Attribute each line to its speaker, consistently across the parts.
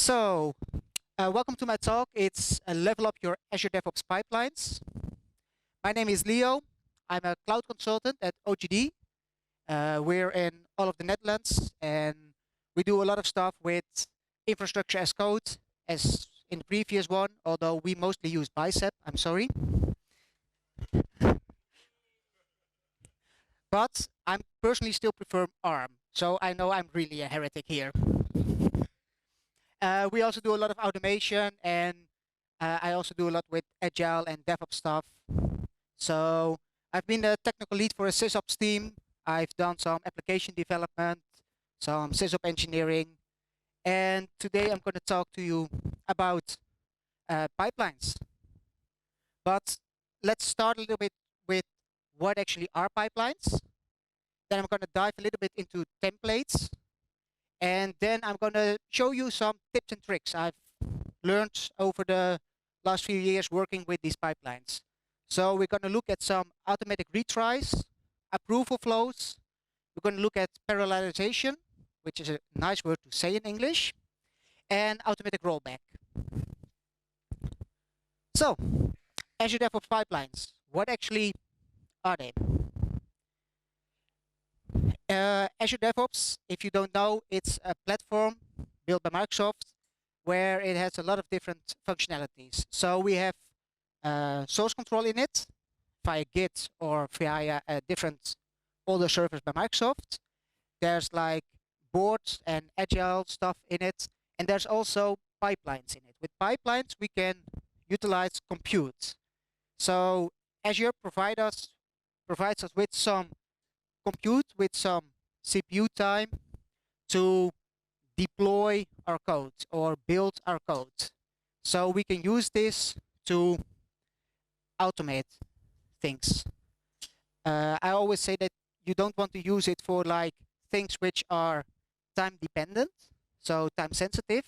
Speaker 1: Welcome to my talk. It's Level Up Your Azure DevOps Pipelines. My name is Leo. I'm a cloud consultant at OGD. We're in all of the Netherlands, and we do a lot of stuff with infrastructure as code, as in the previous one, although we mostly use Bicep, I'm sorry. But I personally still prefer ARM, so I know I'm really a heretic here. We also do a lot of automation, and I also do a lot with Agile and DevOps stuff. So I've been the technical lead for a SysOps team. I've done some application development, some SysOps engineering, and today I'm going to talk to you about pipelines. But let's start a little bit with what actually are pipelines. Then I'm going to dive a little bit into templates. And then I'm going to show you some tips and tricks I've learned over the last few years working with these pipelines. So we're going to look at some automatic retries, approval flows. We're going to look at parallelization, which is a nice word to say in English, and automatic rollback. So, Azure DevOps pipelines, what actually are they? Azure DevOps, if you don't know, it's a platform built by Microsoft where it has a lot of different functionalities. So we have source control in it via Git or via different older servers by Microsoft. There's like boards and agile stuff in it. And there's also pipelines in it. With pipelines, we can utilize compute. So Azure provides us with some compute, with some CPU time to deploy our code or build our code. So we can use this to automate things. I always say that you don't want to use it for like things which are time dependent, so time sensitive,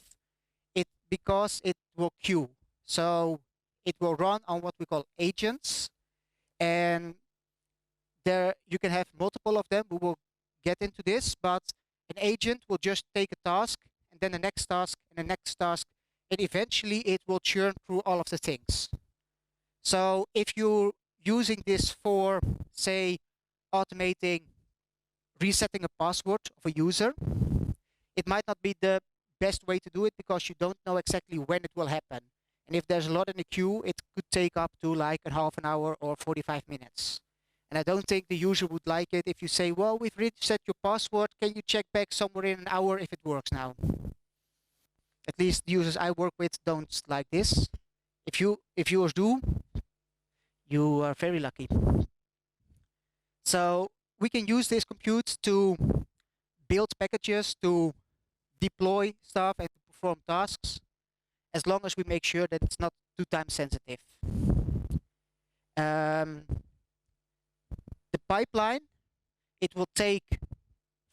Speaker 1: because it will queue. So it will run on what we call agents, and there you can have multiple of them. We will get into this, but an agent will just take a task and then the next task and the next task, and eventually it will churn through all of the things. So if you're using this for, say, automating resetting a password of a user, it might not be the best way to do it because you don't know exactly when it will happen. And if there's a lot in the queue, it could take up to like a half an hour or 45 minutes. And I don't think the user would like it if you say, well, we've reset your password. Can you check back somewhere in an hour if it works now? At least the users I work with don't like this. If yours do, you are very lucky. So we can use this compute to build packages, to deploy stuff, and to perform tasks, as long as we make sure that it's not too time sensitive. The pipeline, it will take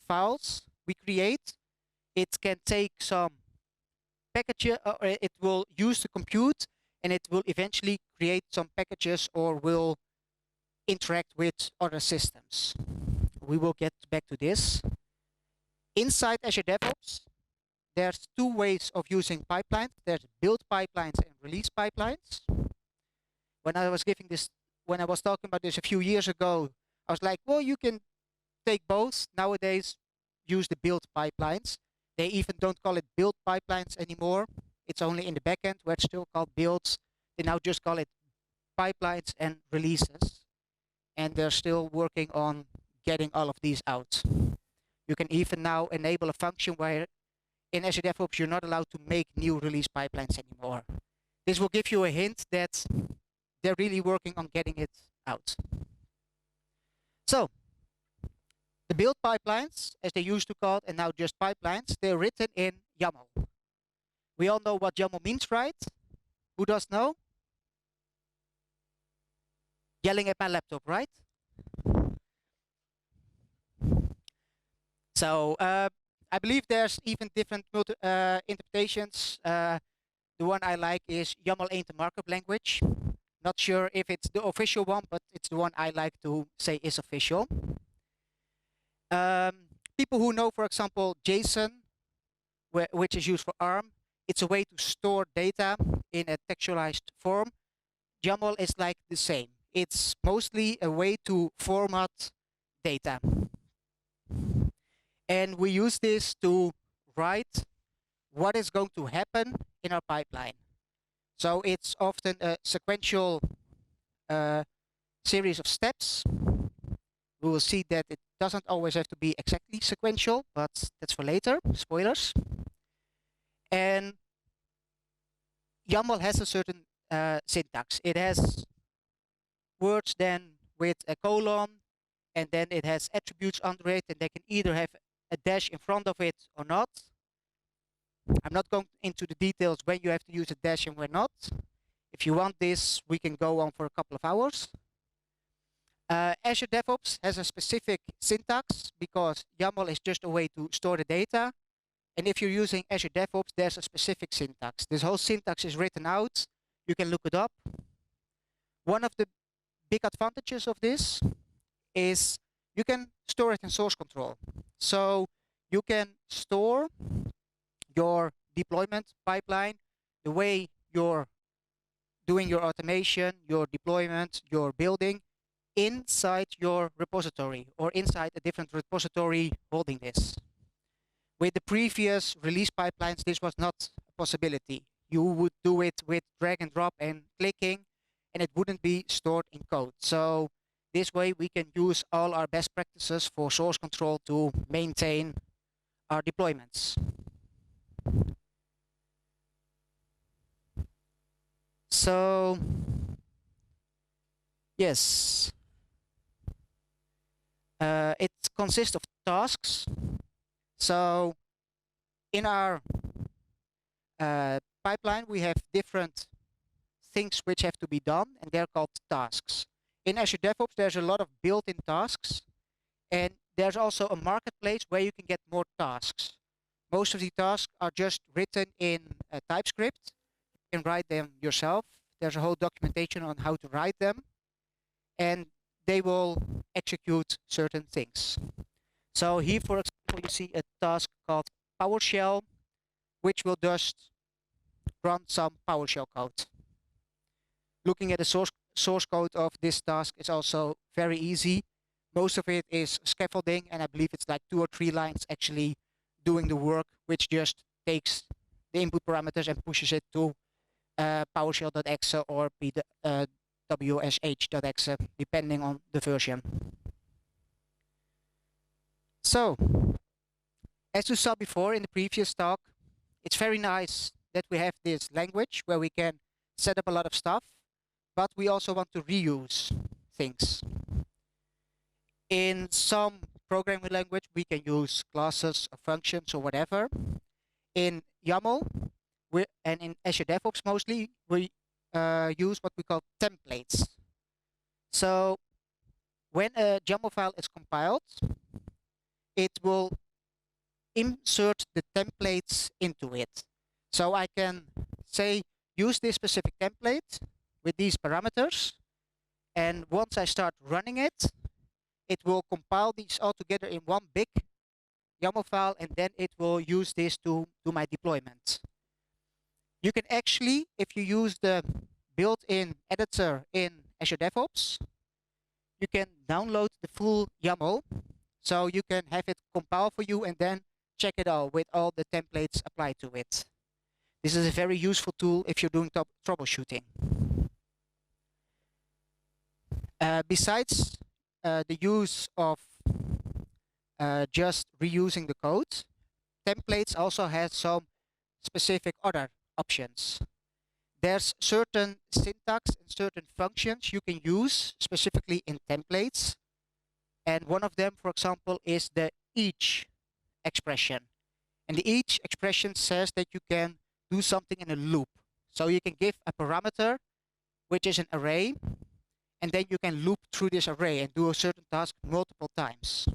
Speaker 1: files we create. It can take some package, or it will use the compute, and it will eventually create some packages or will interact with other systems. We will get back to this. Inside Azure DevOps, there's two ways of using pipelines. There's build pipelines and release pipelines. When I was talking about this a few years ago, I was like, well, you can take both. Nowadays, use the build pipelines. They even don't call it build pipelines anymore. It's only in the backend where it's still called builds. They now just call it pipelines and releases. And they're still working on getting all of these out. You can even now enable a function where in Azure DevOps, you're not allowed to make new release pipelines anymore. This will give you a hint that they're really working on getting it out. So, the build pipelines, as they used to call it, and now just pipelines, they're written in YAML. We all know what YAML means, right? Who does know? Yelling at my laptop, right? So, I believe there's even different interpretations. The one I like is YAML ain't a markup language. Not sure if it's the official one, but it's the one I like to say is official. People who know, for example, JSON, which is used for ARM, it's a way to store data in a textualized form. YAML is like the same. It's mostly a way to format data. And we use this to write what is going to happen in our pipeline. So it's often a sequential series of steps. We will see that it doesn't always have to be exactly sequential, but that's for later, spoilers. And YAML has a certain syntax. It has words then with a colon, and then it has attributes under it, and they can either have a dash in front of it or not. I'm not going into the details when you have to use a dash and when not. If you want this, we can go on for a couple of hours. Azure DevOps has a specific syntax because YAML is just a way to store the data. And if you're using Azure DevOps, there's a specific syntax. This whole syntax is written out. You can look it up. One of the big advantages of this is you can store it in source control. So you can store your deployment pipeline, the way you're doing your automation, your deployment, your building, inside your repository or inside a different repository holding this. With the previous release pipelines, this was not a possibility. You would do it with drag and drop and clicking, and it wouldn't be stored in code. So this way we can use all our best practices for source control to maintain our deployments. So yes, it consists of tasks. So in our pipeline, we have different things which have to be done, and they're called tasks. In Azure DevOps, there's a lot of built-in tasks, and there's also a marketplace where you can get more tasks. Most of the tasks are just written in TypeScript. You can write them yourself. There's a whole documentation on how to write them, and they will execute certain things. So here, for example, you see a task called PowerShell, which will just run some PowerShell code. Looking at the source code of this task is also very easy. Most of it is scaffolding, and I believe it's like 2 or 3 lines actually doing the work, which just takes the input parameters and pushes it to PowerShell.exe or WSH.exe, depending on the version. So, as you saw before in the previous talk, it's very nice that we have this language where we can set up a lot of stuff, but we also want to reuse things. In some programming language, we can use classes or functions or whatever. In YAML, and in Azure DevOps mostly, we use what we call templates. So when a YAML file is compiled, it will insert the templates into it. So I can say, use this specific template with these parameters, and once I start running it, it will compile these all together in one big YAML file, and then it will use this to do my deployment. You can actually, if you use the built-in editor in Azure DevOps, you can download the full YAML, so you can have it compile for you and then check it out with all the templates applied to it. This is a very useful tool if you're doing troubleshooting. Besides the use of just reusing the code, templates also have some specific other options. There's certain syntax and certain functions you can use specifically in templates. And one of them, for example, is the each expression. And the each expression says that you can do something in a loop. So you can give a parameter, which is an array, and then you can loop through this array and do a certain task multiple times.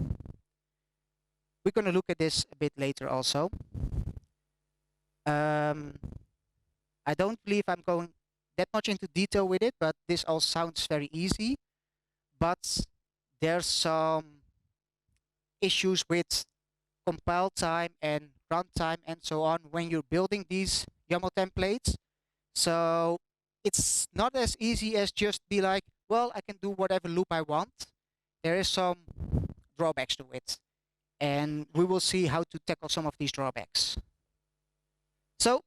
Speaker 1: We're going to look at this a bit later also. I don't believe I'm going that much into detail with it, but this all sounds very easy. But there's some issues with compile time and runtime and so on when you're building these YAML templates. So it's not as easy as just be like, well, I can do whatever loop I want. There is some drawbacks to it. And we will see how to tackle some of these drawbacks. So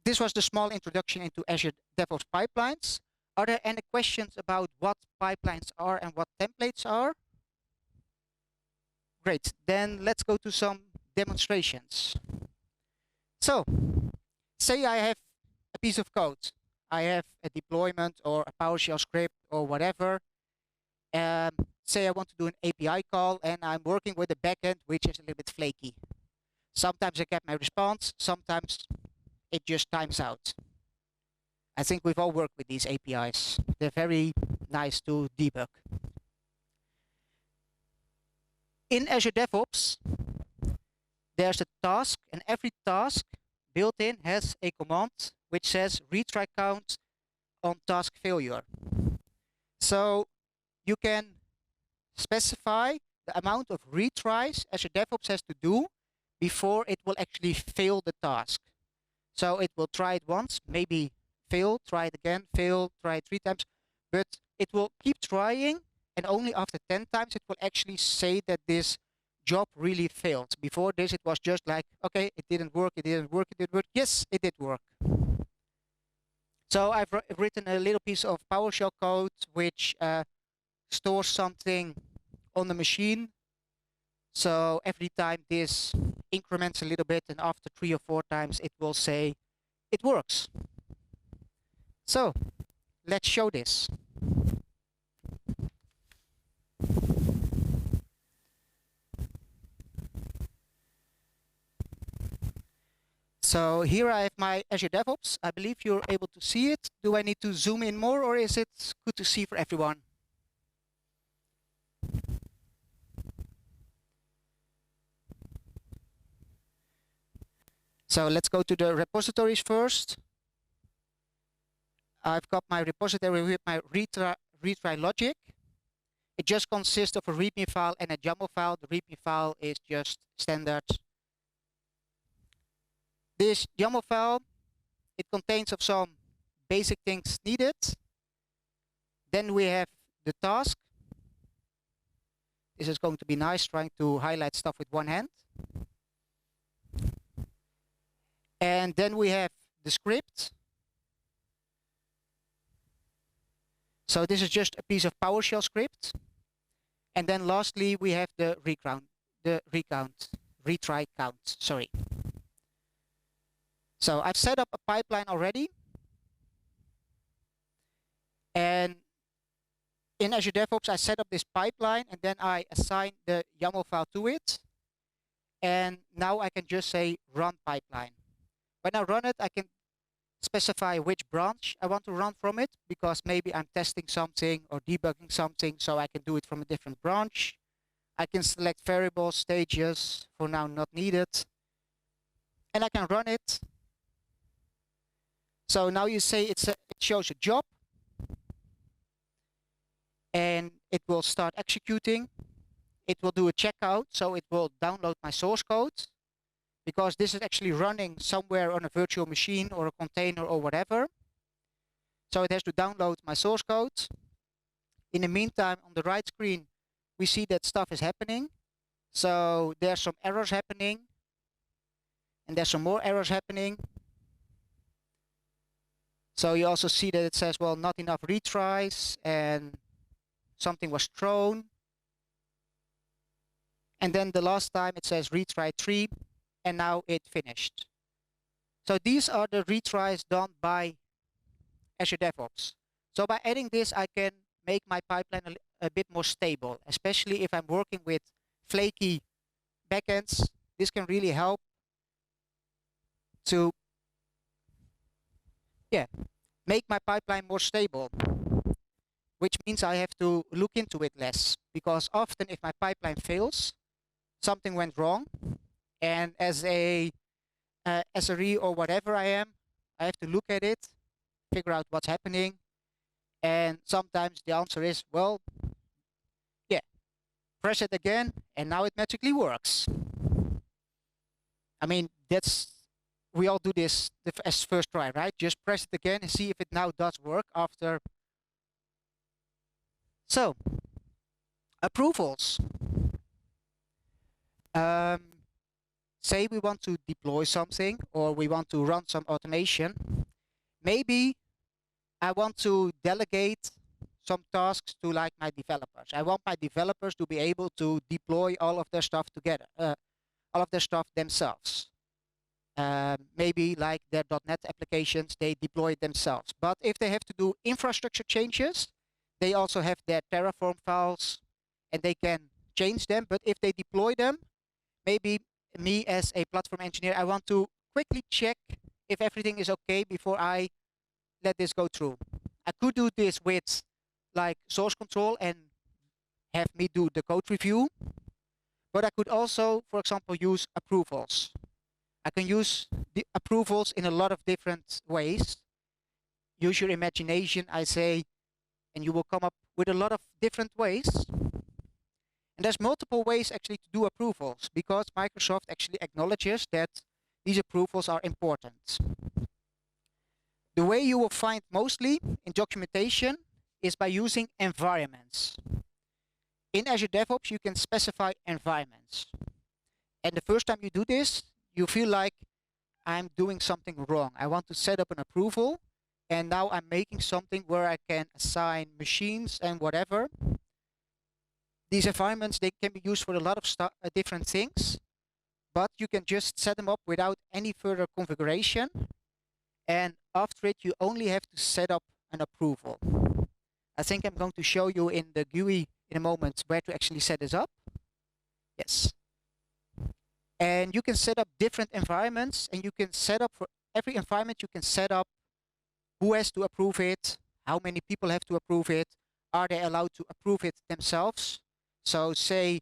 Speaker 1: this was the small introduction into Azure DevOps pipelines. Are there any questions about what pipelines are and what templates are? Great, then let's go to some demonstrations. So, say I have a piece of code. I have a deployment or a PowerShell script or whatever. Say I want to do an API call and I'm working with a backend which is a little bit flaky. Sometimes I get my response, sometimes it just times out. I think we've all worked with these APIs. They're very nice to debug. In Azure DevOps, there's a task, and every task built in has a command which says retry count on task failure. So you can specify the amount of retries Azure DevOps has to do before it will actually fail the task. So it will try it once, maybe fail, try it again, fail, try it 3 times, but it will keep trying, and only after 10 times it will actually say that this job really failed. Before this, it was just like, okay, it didn't work, it didn't work, it didn't work. Yes, it did work. So I've written a little piece of PowerShell code which stores something on the machine. So every time this increments a little bit, and after 3 or 4 times, it will say it works. So let's show this. So here I have my Azure DevOps. I believe you're able to see it. Do I need to zoom in more, or is it good to see for everyone? So let's go to the repositories first. I've got my repository with my retry logic. It just consists of a README file and a YAML file. The README file is just standard. This YAML file, it contains of some basic things needed. Then we have the task. This is going to be nice, trying to highlight stuff with one hand. And then we have the script. So this is just a piece of PowerShell script. And then lastly, we have the retry count, sorry. So I've set up a pipeline already. And in Azure DevOps, I set up this pipeline, and then I assign the YAML file to it. And now I can just say run pipeline. When I run it, I can specify which branch I want to run from it, because maybe I'm testing something or debugging something, so I can do it from a different branch. I can select variables, stages, for now not needed. And I can run it. So now you say it shows a job. And it will start executing. It will do a checkout, so it will download my source code, because this is actually running somewhere on a virtual machine or a container or whatever. So it has to download my source code. In the meantime, on the right screen, we see that stuff is happening. So there's some errors happening, and there's some more errors happening. So you also see that it says, well, not enough retries, and something was thrown. And then the last time it says retry 3, and now it finished. So these are the retries done by Azure DevOps. So by adding this, I can make my pipeline a bit more stable, especially if I'm working with flaky backends. This can really help to make my pipeline more stable, which means I have to look into it less, because often if my pipeline fails, something went wrong, and as a SRE or whatever I am, I have to look at it, figure out what's happening, and sometimes the answer is, well, yeah, press it again, and now it magically works. I mean, that's we all do this as first try, right? Just press it again and see if it now does work after. So, approvals. Say we want to deploy something or we want to run some automation. Maybe I want to delegate some tasks to like my developers. I want my developers to be able to deploy all of their stuff together, all of their stuff themselves. Maybe like their .NET applications, they deploy it themselves. But if they have to do infrastructure changes, they also have their Terraform files and they can change them. But if they deploy them, maybe me as a platform engineer, I want to quickly check if everything is okay before I let this go through. I could do this with like source control and have me do the code review, but I could also, for example, use approvals. I can use the approvals in a lot of different ways. Use your imagination, I say, and you will come up with a lot of different ways. And there's multiple ways actually to do approvals because Microsoft actually acknowledges that these approvals are important. The way you will find mostly in documentation is by using environments. In Azure DevOps, you can specify environments. And the first time you do this, you feel like I'm doing something wrong. I want to set up an approval, and now I'm making something where I can assign machines and whatever. These environments, they can be used for a lot of different things, but you can just set them up without any further configuration. And after it, you only have to set up an approval. I think I'm going to show you in the GUI in a moment where to actually set this up. Yes. And you can set up different environments, and you can set up for every environment, you can set up who has to approve it, how many people have to approve it, are they allowed to approve it themselves. So say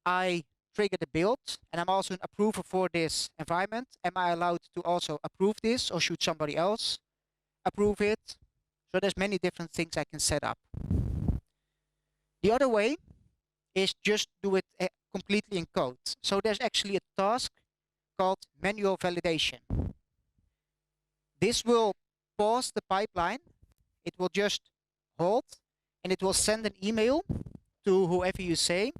Speaker 1: I trigger the build and I'm also an approver for this environment. Am I allowed to also approve this, or should somebody else approve it? So there's many different things I can set up. The other way is just do it completely in code. So there's actually a task called manual validation. This will pause the pipeline. It will just hold and it will send an email to whoever you say.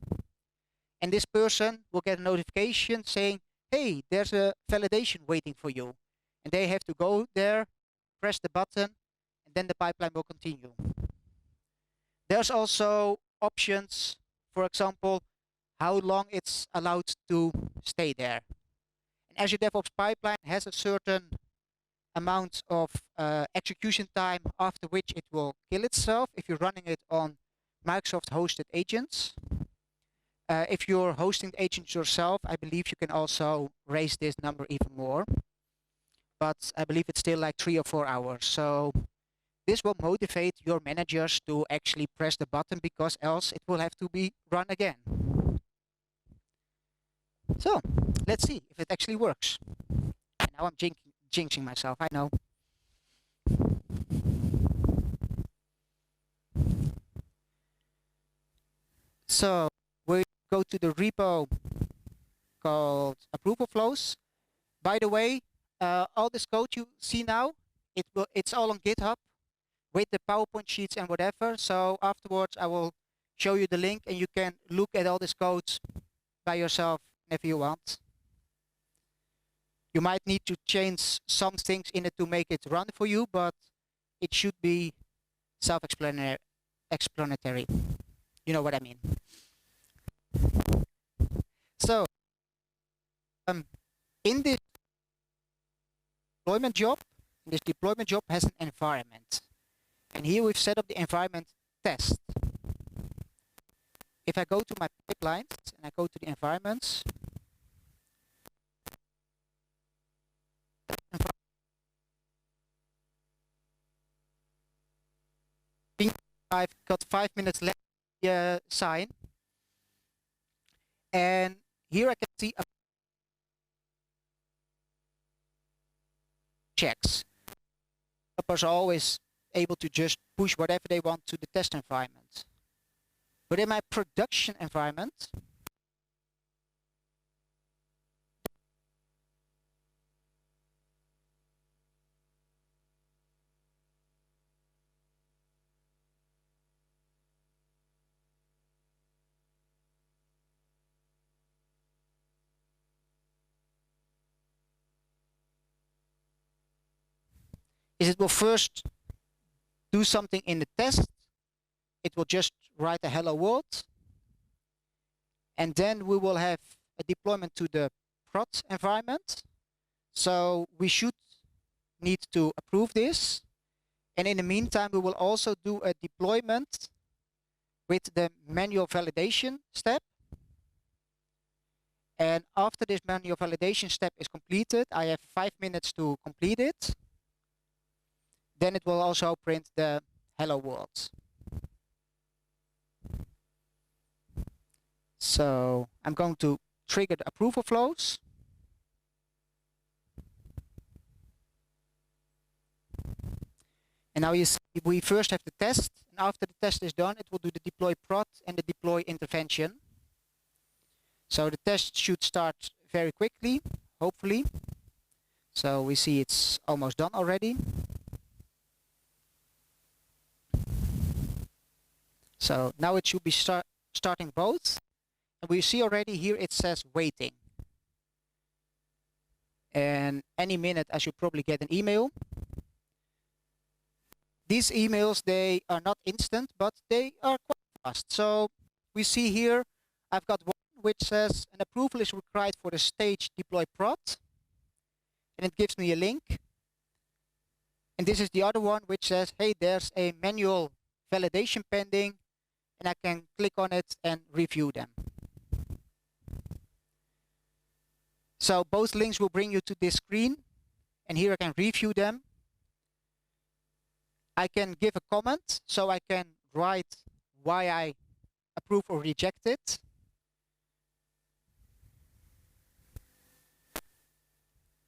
Speaker 1: And this person will get a notification saying, hey, there's a validation waiting for you. And they have to go there, press the button, and then the pipeline will continue. There's also options, for example, how long it's allowed to stay there. And Azure DevOps Pipeline has a certain amount of execution time after which it will kill itself if you're running it on Microsoft hosted agents. If you're hosting the agents yourself, I believe you can also raise this number even more. But I believe it's still like 3 or 4 hours. So this will motivate your managers to actually press the button, because else it will have to be run again. So let's see if it actually works. And now I'm jinxing myself, I know. So we go to the repo called approval flows. By the way, all this code you see now, it's all on GitHub with the PowerPoint sheets and whatever. So afterwards, I will show you the link and you can look at all this code by yourself if you want. You might need to change some things in it to make it run for you, but it should be self-explanatory. You know what I mean. So in this deployment job has an environment. And here we've set up the environment test. If I go to my pipelines and I go to the environments, I've got 5 minutes left sign. And here I can see a checks. Developers are always able to just push whatever they want to the test environment. But in my production environment, is it will first do something in the test. It will just write a hello world. And then we will have a deployment to the prod environment. So we should need to approve this. And in the meantime, we will also do a deployment with the manual validation step. And after this manual validation step is completed, I have 5 minutes to complete it. Then it will also print the hello world. So I'm going to trigger the approval flows. And now you see we first have the test, and after the test is done, it will do the deploy prod and the deploy intervention. So the test should start very quickly, hopefully. So we see it's almost done already. So now it should be starting both. And we see already here it says waiting. And any minute I should probably get an email. These emails, they are not instant, but they are quite fast. So we see here, I've got one which says an approval is required for the stage deploy prod. And it gives me a link. And this is the other one which says, hey, there's a manual validation pending. And I can click on it and review them. So both links will bring you to this screen. And here I can review them. I can give a comment, so I can write why I approve or reject it.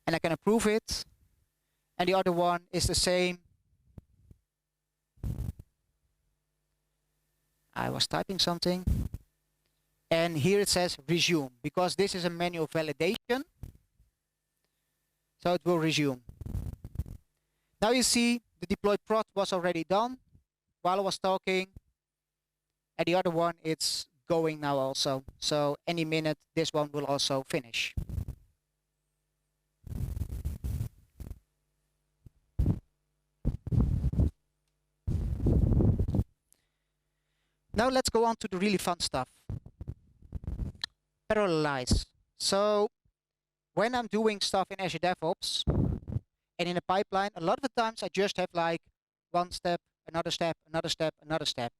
Speaker 1: And I can approve it. And the other one is the same. I was typing something. And here it says resume, because this is a manual validation. So it will resume. Now you see the deploy prod was already done while I was talking. And the other one, it's going now also. So any minute, this one will also finish. Now let's go on to the really fun stuff. Parallelize. So when I'm doing stuff in Azure DevOps and in a pipeline, a lot of the times I just have like one step, another step, another step, another step.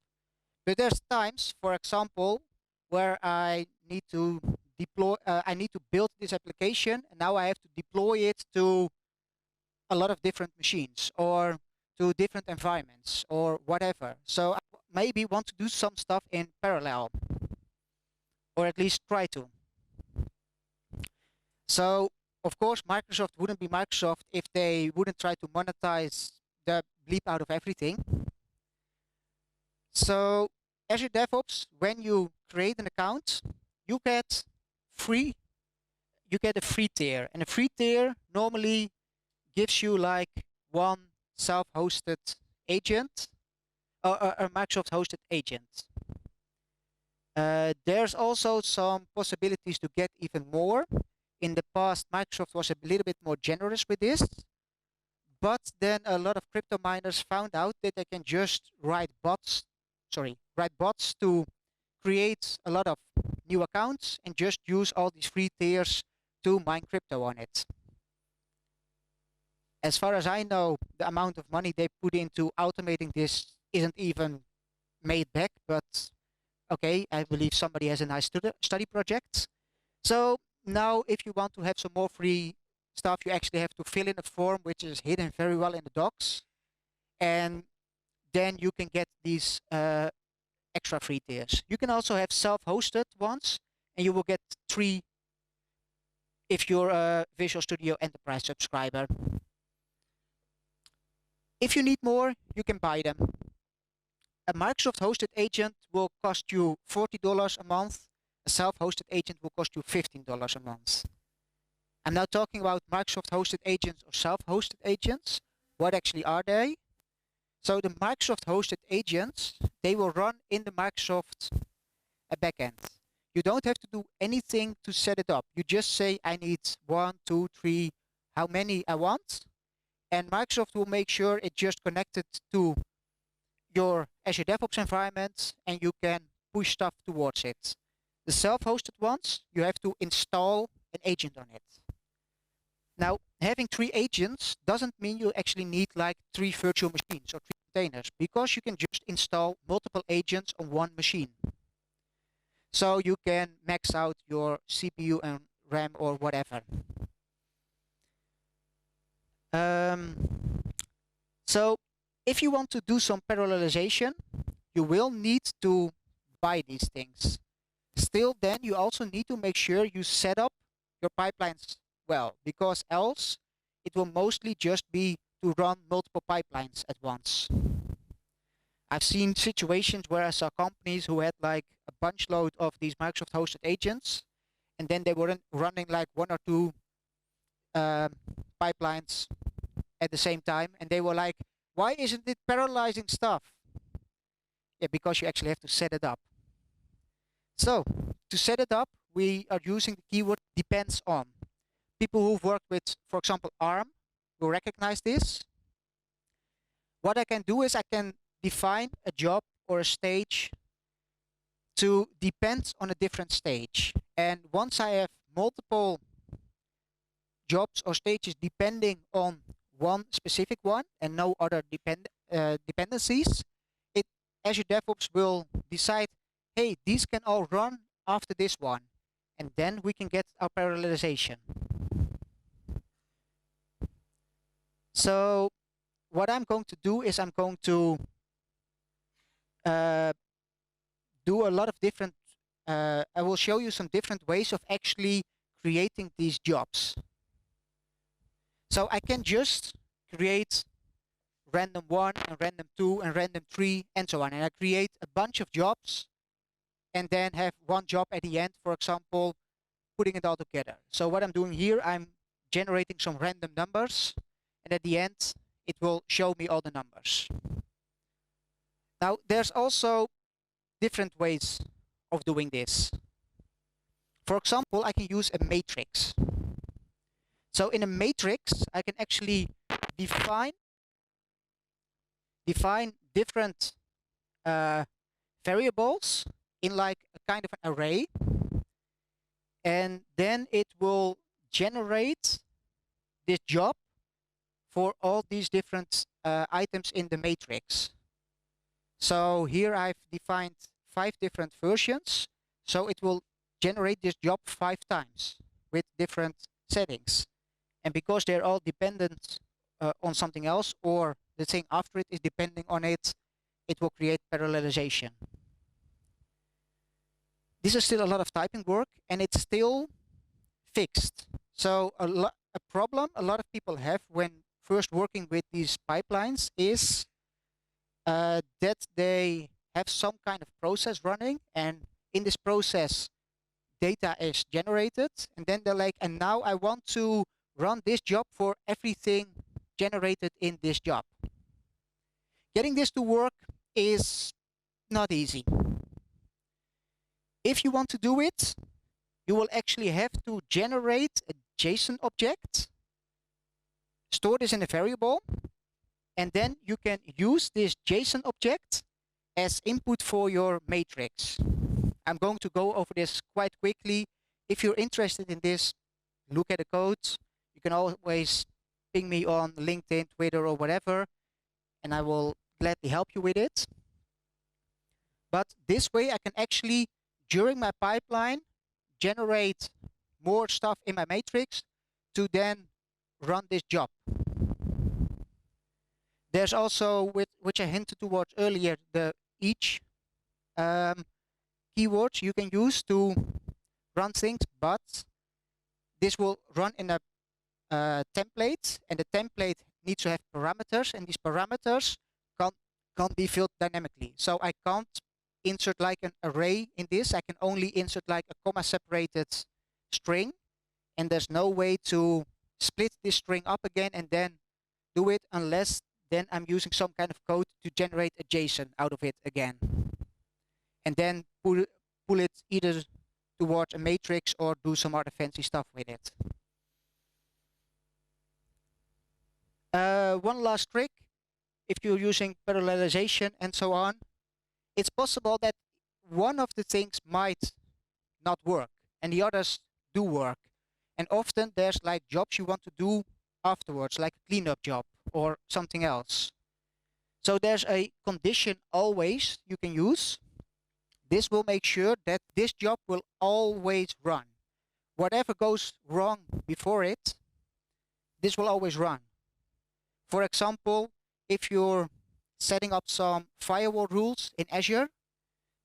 Speaker 1: But there's times, for example, where I need to deploy, I need to build this application, and now I have to deploy it to a lot of different machines or to different environments or whatever. So I maybe want to do some stuff in parallel, or at least try to. So, of course, Microsoft wouldn't be Microsoft if they wouldn't try to monetize the bleep out of everything. So, Azure DevOps, when you create an account, you get a free tier. And a free tier normally gives you like one self-hosted agent, or a Microsoft-hosted agent. There's also some possibilities to get even more. In the past, Microsoft was a little bit more generous with this, but then a lot of crypto miners found out that they can just write bots to create a lot of new accounts and just use all these free tiers to mine crypto on it. As far as I know, the amount of money they put into automating this isn't even made back, but okay, I believe somebody has a nice study project. So now if you want to have some more free stuff, you actually have to fill in a form which is hidden very well in the docs. And then you can get these extra free tiers. You can also have self-hosted ones, and you will get 3 if you're a Visual Studio Enterprise subscriber. If you need more, you can buy them. A Microsoft hosted agent will cost you $40 a month. A self-hosted agent will cost you $15 a month. I'm now talking about Microsoft hosted agents or self-hosted agents. What actually are they? So the Microsoft hosted agents, they will run in the Microsoft backend. You don't have to do anything to set it up. You just say, I need 1, 2, 3, how many I want. And Microsoft will make sure it's just connected to your Azure DevOps environment, and you can push stuff towards it. The self-hosted ones, you have to install an agent on it. Now, having 3 agents doesn't mean you actually need like 3 virtual machines or 3 containers, because you can just install multiple agents on one machine. So you can max out your CPU and RAM or whatever. So if you want to do some parallelization, you will need to buy these things. Still, then you also need to make sure you set up your pipelines well, because else it will mostly just be to run multiple pipelines at once. I've seen situations where I saw companies who had like a bunch load of these Microsoft hosted agents, and then they were running like 1 or 2 pipelines at the same time, and they were like, why isn't it parallelizing stuff? Yeah, because you actually have to set it up. So to set it up, we are using the keyword depends on. People who've worked with, for example, ARM will recognize this. What I can do is I can define a job or a stage to depend on a different stage. And once I have multiple jobs or stages depending on one specific one and no other dependencies, Azure DevOps will decide, hey, these can all run after this one. And then we can get our parallelization. So what I'm going to do is I'm going to do a lot of different, I will show you some different ways of actually creating these jobs. So I can just create random 1 and random 2 and random 3 and so on. And I create a bunch of jobs and then have one job at the end, for example, putting it all together. So what I'm doing here, I'm generating some random numbers, and at the end, it will show me all the numbers. Now, there's also different ways of doing this. For example, I can use a matrix. So in a matrix, I can actually define different variables in like a kind of an array, and then it will generate this job for all these different items in the matrix. So here I've defined 5 different versions, so it will generate this job 5 times with different settings. And because they're all dependent on something else, or the thing after it is depending on it, it will create parallelization. This is still a lot of typing work, and it's still fixed. So a problem a lot of people have when first working with these pipelines is that they have some kind of process running, and in this process, data is generated, and then they're like, and now I want to run this job for everything generated in this job. Getting this to work is not easy. If you want to do it, you will actually have to generate a JSON object, store this in a variable, and then you can use this JSON object as input for your matrix. I'm going to go over this quite quickly. If you're interested in this, look at the code. You can always ping me on LinkedIn, Twitter, or whatever, and I will gladly help you with it. But this way I can actually, during my pipeline, generate more stuff in my matrix to then run this job. There's also, which I hinted towards earlier, the each keywords you can use to run things, but this will run in a template, and the template needs to have parameters, and these parameters can't be filled dynamically. So I can't insert like an array in this. I can only insert like a comma separated string, and there's no way to split this string up again and then do it, unless then I'm using some kind of code to generate a JSON out of it again, and then pull it either towards a matrix or do some other fancy stuff with it. One last trick, if you're using parallelization and so on, it's possible that one of the things might not work and the others do work. And often there's like jobs you want to do afterwards, like a cleanup job or something else. So there's a condition always you can use. This will make sure that this job will always run. Whatever goes wrong before it, this will always run. For example, if you're setting up some firewall rules in Azure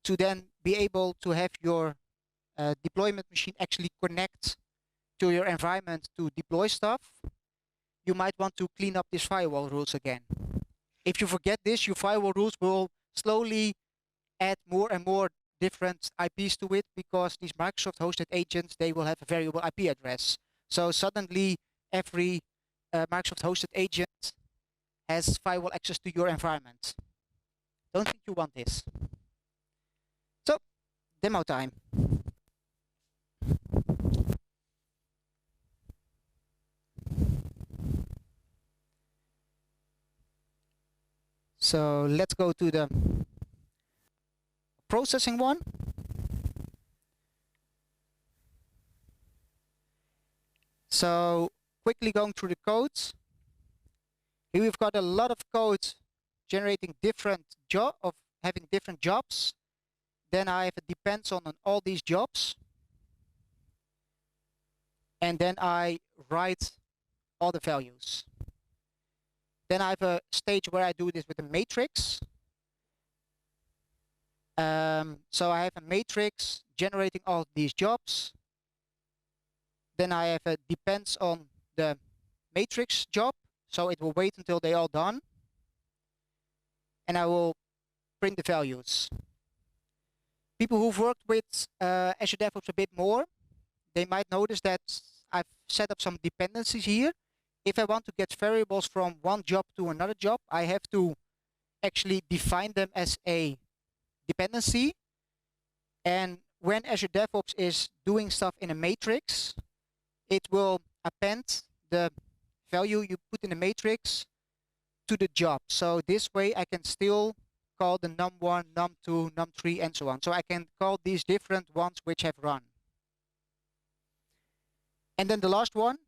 Speaker 1: to then be able to have your deployment machine actually connect to your environment to deploy stuff, you might want to clean up these firewall rules again. If you forget this, your firewall rules will slowly add more and more different IPs to it, because these Microsoft hosted agents, they will have a variable IP address. So suddenly every Microsoft hosted agent has firewall access to your environment. Don't think you want this. So, demo time. So let's go to the processing one. So quickly going through the codes. Here we've got a lot of code generating different having different jobs. Then I have a depends on all these jobs. And then I write all the values. Then I have a stage where I do this with a matrix. So I have a matrix generating all these jobs. Then I have a depends on the matrix job. So it will wait until they're all done. And I will print the values. People who've worked with Azure DevOps a bit more, they might notice that I've set up some dependencies here. If I want to get variables from one job to another job, I have to actually define them as a dependency. And when Azure DevOps is doing stuff in a matrix, it will append the value you put in the matrix to the job. So this way I can still call the num1, num2, num3, and so on. So I can call these different ones which have run. And then the last one,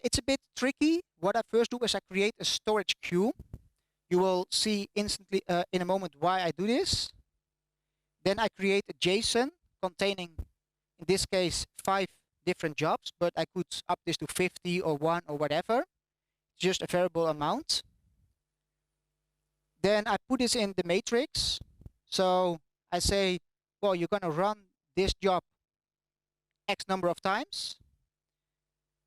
Speaker 1: it's a bit tricky. What I first do is I create a storage queue. You will see instantly in a moment why I do this. Then I create a JSON containing, in this case, 5 different jobs, but I could up this to 50 or 1 or whatever. Just a variable amount. Then I put this in the matrix. So I say, well, you're going to run this job X number of times.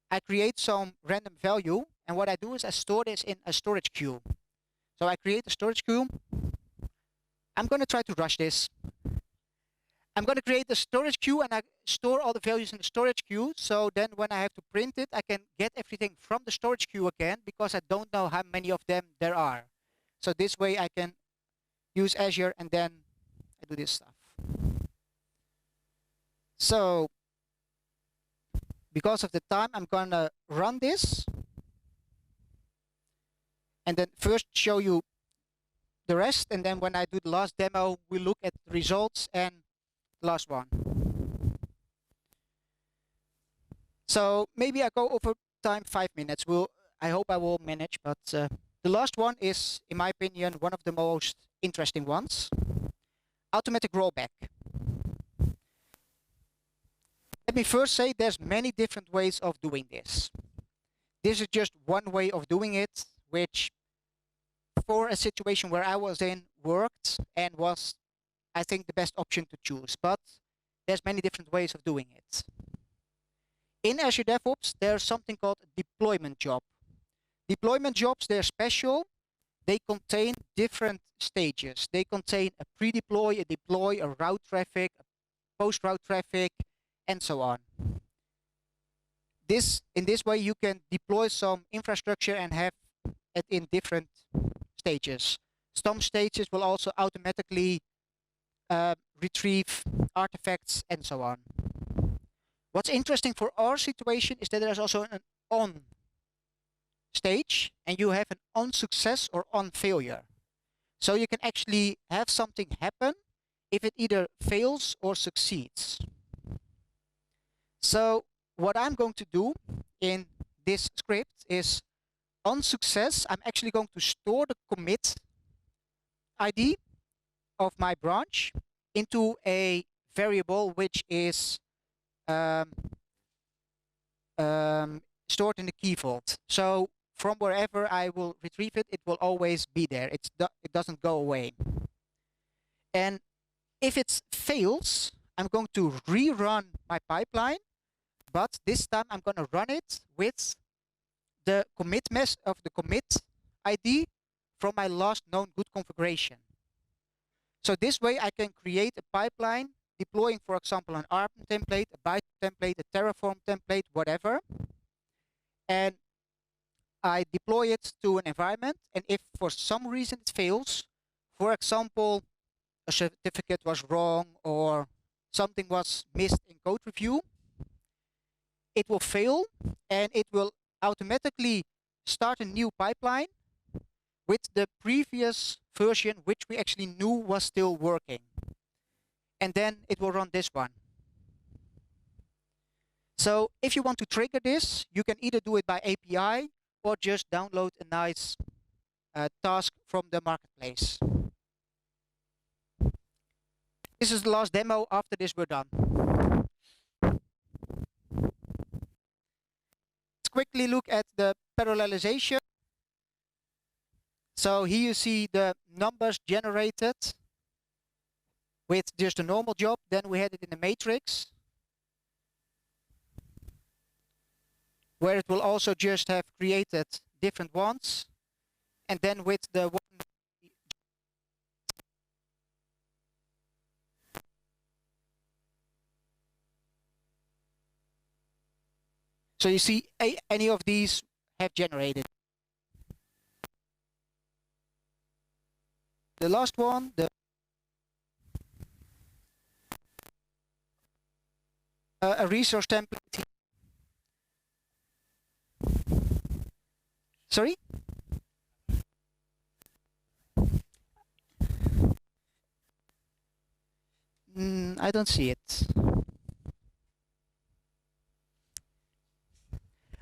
Speaker 1: I create some random value, and what I do is I store this in a storage queue. So I create a storage queue. I'm going to try to rush this. I'm going to create a storage queue, and I store all the values in the storage queue. So then when I have to print it, I can get everything from the storage queue again, because I don't know how many of them there are. So this way I can use Azure, and then I do this stuff. So because of the time, I'm going to run this. And then first show you the rest. And then when I do the last demo, we look at the results and the last one. So maybe I go over time 5 minutes. I hope I will manage. But the last one is, in my opinion, one of the most interesting ones. Automatic rollback. Let me first say there's many different ways of doing this. This is just one way of doing it, which for a situation where I was in worked and was, I think, the best option to choose. But there's many different ways of doing it. In Azure DevOps, there's something called a deployment job. Deployment jobs, they're special. They contain different stages. They contain a pre-deploy, a deploy, a route traffic, a post-route traffic, and so on. In this way, you can deploy some infrastructure and have it in different stages. Some stages will also automatically retrieve artifacts and so on. What's interesting for our situation is that there's also an on stage and you have an on success or on failure. So you can actually have something happen if it either fails or succeeds. So what I'm going to do in this script is on success, I'm actually going to store the commit ID of my branch into a variable which is stored in the key vault. So from wherever I will retrieve it, it will always be there. It doesn't go away. And if it fails, I'm going to rerun my pipeline, but this time I'm going to run it with the commit of the commit ID from my last known good configuration. So this way I can create a pipeline deploying, for example, an ARM template, a Byte template, a Terraform template, whatever. And I deploy it to an environment. And if for some reason it fails, for example, a certificate was wrong or something was missed in code review, it will fail and it will automatically start a new pipeline with the previous version, which we actually knew was still working. And then it will run this one. So if you want to trigger this, you can either do it by API or just download a nice task from the marketplace. This is the last demo. After this, we're done. Let's quickly look at the parallelization. So here you see the numbers generated with just a normal job. Then we had it in a matrix, where it will also just have created different ones. And then with the one, so you see any of these have generated. The last one, a resource template. Sorry? I don't see it.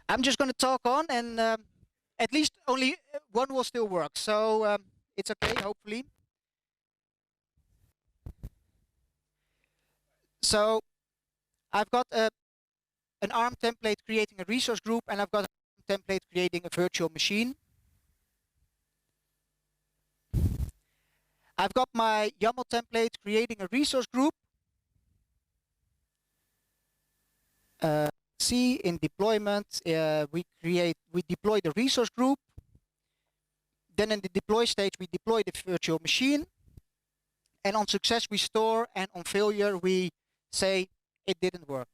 Speaker 1: I'm just going to talk on, and at least only one will still work. So it's okay, hopefully. So I've got an ARM template creating a resource group, and I've got a template creating a virtual machine. I've got my YAML template creating a resource group. See, in deployment, we deploy the resource group. Then in the deploy stage, we deploy the virtual machine. And on success, we store, and on failure, we say it didn't work.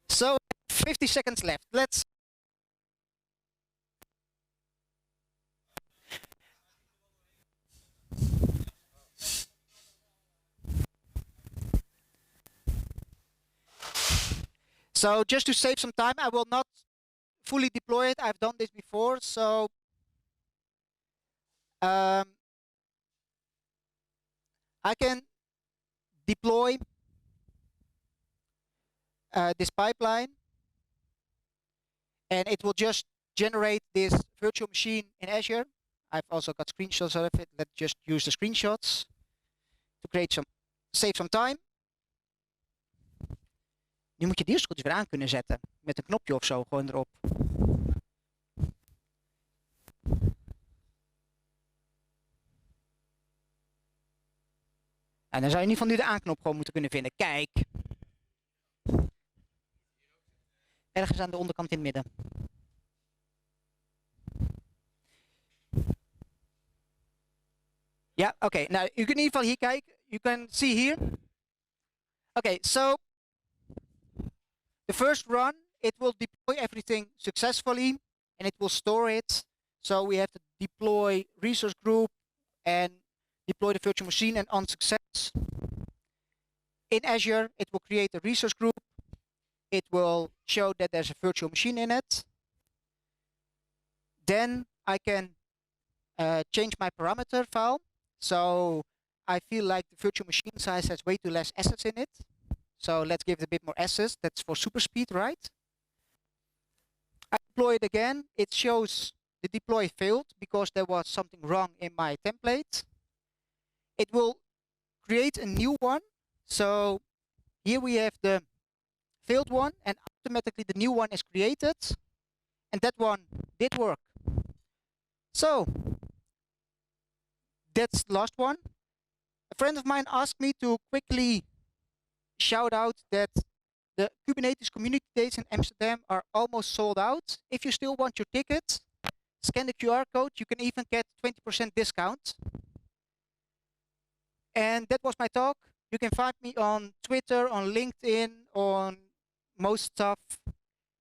Speaker 1: So 50 seconds left. Let's. So just to save some time, I will not fully deploy it. I've done this before, so I can deploy this pipeline, and it will just generate this virtual machine in Azure. I've also got screenshots of it. Let's just use the screenshots to save some time. Nu moet je die eerst goed weer aan kunnen zetten. Met een knopje of zo gewoon erop. En dan zou je in ieder geval nu de aanknop gewoon moeten kunnen vinden. Kijk. Ergens aan de onderkant in het midden. Ja, oké. Nou, u kunt in ieder geval hier kijken. You can see here. Okay, so the first run, it will deploy everything successfully and it will store it. So we have to deploy resource group and deploy the virtual machine, and on success in Azure, it will create a resource group. it will show that there's a virtual machine in it. Then I can change my parameter file. So I feel like the virtual machine size has way too less assets in it. So let's give it a bit more assets. That's for super speed, right? I deploy it again. It shows the deploy failed because there was something wrong in my template. It will create a new one. So here we have the failed one, and automatically the new one is created. And that one did work. So that's the last one. A friend of mine asked me to quickly shout out that the Kubernetes community days in Amsterdam are almost sold out. If you still want your ticket, scan the QR code. You can even get 20% discount. And that was my talk. You can find me on Twitter, on LinkedIn, on most stuff,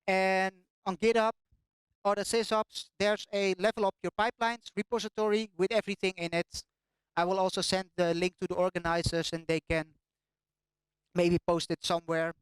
Speaker 1: and on GitHub or the SysOps. There's a level up your pipelines repository with everything in it. I will also send the link to the organizers, and they can maybe post it somewhere.